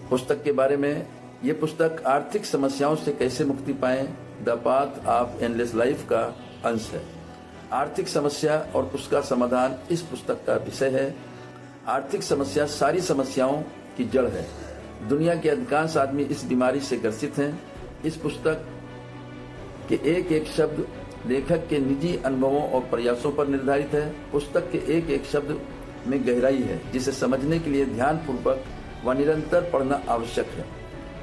पुस्तक के बारे में, ये पुस्तक आर्थिक समस्याओं से कैसे मुक्ति पाएं, the path of endless life का अंश है। आर्थिक समस्या और उसका समाधान इस पुस्तक का विषय है। आर्थिक समस्या सारी समस्याओं की जड़ है। दुनिया के अधिकांश आदमी इस बीमारी से ग्रसित हैं। इस पुस्तक के एक एक शब्द लेखक के निजी अनुभवों और प्रयासों पर निर्धारित है। पुस्तक के एक एक शब्द में गहराई है, जिसे समझने के लिए ध्यानपूर्वक व निरंतर पढ़ना आवश्यक है।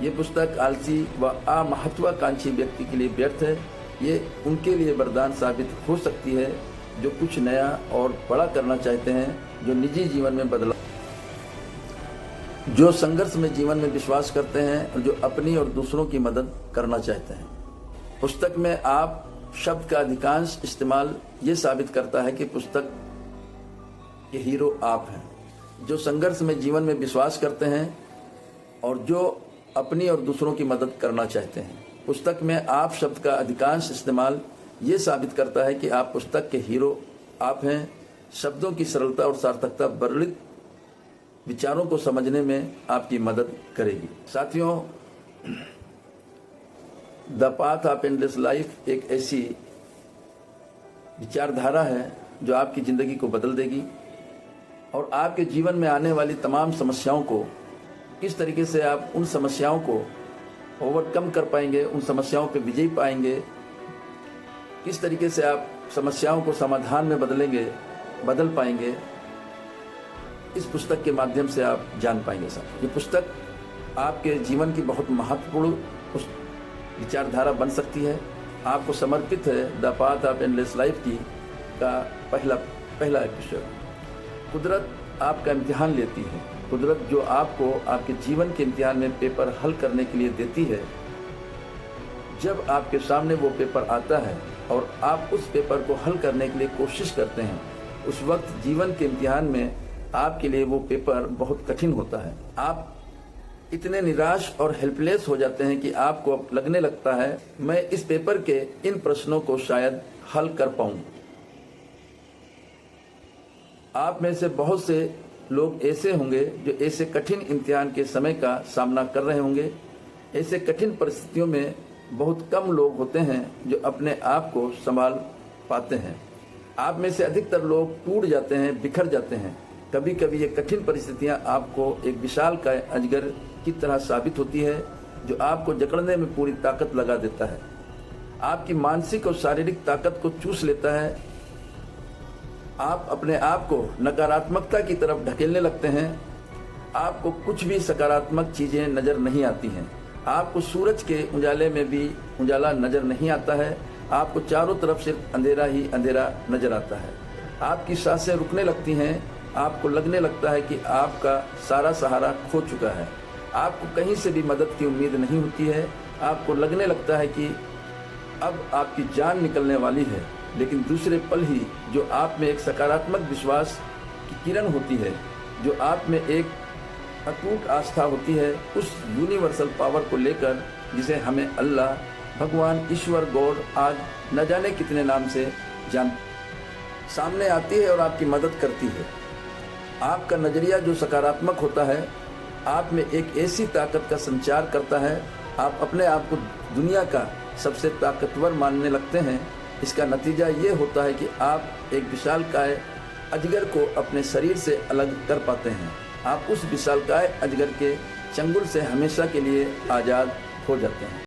ये पुस्तक आलसी व अमहत्वाकांक्षी व्यक्ति के लिए व्यर्थ है। ये उनके लिए वरदान साबित हो सकती है जो कुछ नया और बड़ा करना चाहते हैं, जो निजी जीवन में बदलाव, जो संघर्ष में जीवन में विश्वास करते हैं और जो अपनी और दूसरों की मदद करना चाहते हैं। पुस्तक में आप शब्द का अधिकांश इस्तेमाल ये साबित करता है कि पुस्तक के हीरो आप हैं, जो संघर्ष में जीवन में विश्वास करते हैं और जो अपनी और दूसरों की मदद करना चाहते हैं। पुस्तक में आप शब्द का अधिकांश इस्तेमाल ये साबित करता है कि आप पुस्तक के हीरो आप हैं। शब्दों की सरलता और सार्थकता वर्णित विचारों को समझने में आपकी मदद करेगी। साथियों, the path of endless life एक ऐसी विचारधारा है जो आपकी जिंदगी को बदल देगी और आपके जीवन में आने वाली तमाम समस्याओं को, किस तरीके से आप उन समस्याओं को ओवरकम कर पाएंगे, उन समस्याओं पे विजय पाएंगे, किस तरीके से आप समस्याओं को समाधान में बदल पाएंगे, इस पुस्तक के माध्यम से आप जान पाएंगे। साहब, ये पुस्तक आपके जीवन की बहुत महत्वपूर्ण विचारधारा बन सकती है। आपको समर्पित है the path of endless life की का पहला एपिसोड। कुदरत आपका इम्तिहान लेती है। कुदरत जो आपको आपके जीवन के इम्तिहान में पेपर हल करने के लिए देती है, जब आपके सामने वो पेपर आता है और आप उस पेपर को हल करने के लिए कोशिश करते हैं, उस वक्त जीवन के इम्तिहान में आपके लिए वो पेपर बहुत कठिन होता है। आप इतने निराश और हेल्पलेस हो जाते हैं कि आपको लगने लगता है मैं इस पेपर के इन प्रश्नों को शायद हल कर पाऊं। आप में से बहुत से लोग ऐसे होंगे जो ऐसे कठिन इम्तिहान के समय का सामना कर रहे होंगे। ऐसे कठिन परिस्थितियों में बहुत कम लोग होते हैं जो अपने आप को संभाल पाते हैं। आप में से अधिकतर लोग टूट जाते हैं, बिखर जाते हैं। कभी कभी ये कठिन परिस्थितियां आपको एक विशालकाय अजगर की तरह साबित होती है, जो आपको जकड़ने में पूरी ताकत लगा देता है, आपकी मानसिक और शारीरिक ताकत को चूस लेता है। आप अपने आप को नकारात्मकता की तरफ ढकेलने लगते हैं। आपको कुछ भी सकारात्मक चीजें नजर नहीं आती हैं। आपको सूरज के उजाले में भी उजाला नजर नहीं आता है। आपको चारों तरफ सिर्फ अंधेरा ही अंधेरा नजर आता है। आपकी सांसें रुकने लगती हैं। आपको लगने लगता है कि आपका सारा सहारा खो चुका है। आपको कहीं से भी मदद की उम्मीद नहीं होती है। आपको लगने लगता है कि अब आपकी जान निकलने वाली है, लेकिन दूसरे पल ही जो आप में एक सकारात्मक विश्वास की किरण होती है, जो आप में एक अटूट आस्था होती है उस यूनिवर्सल पावर को लेकर, जिसे हमें अल्लाह, भगवान, ईश्वर, गॉड, आज न जाने कितने नाम से सामने आती है और आपकी मदद करती है। आपका नजरिया जो सकारात्मक होता है, आप में एक ऐसी ताकत का संचार करता है। आप अपने आप को दुनिया का सबसे ताकतवर मानने लगते हैं। इसका नतीजा ये होता है कि आप एक विशालकाय अजगर को अपने शरीर से अलग कर पाते हैं। आप उस विशालकाय अजगर के चंगुल से हमेशा के लिए आज़ाद हो जाते हैं।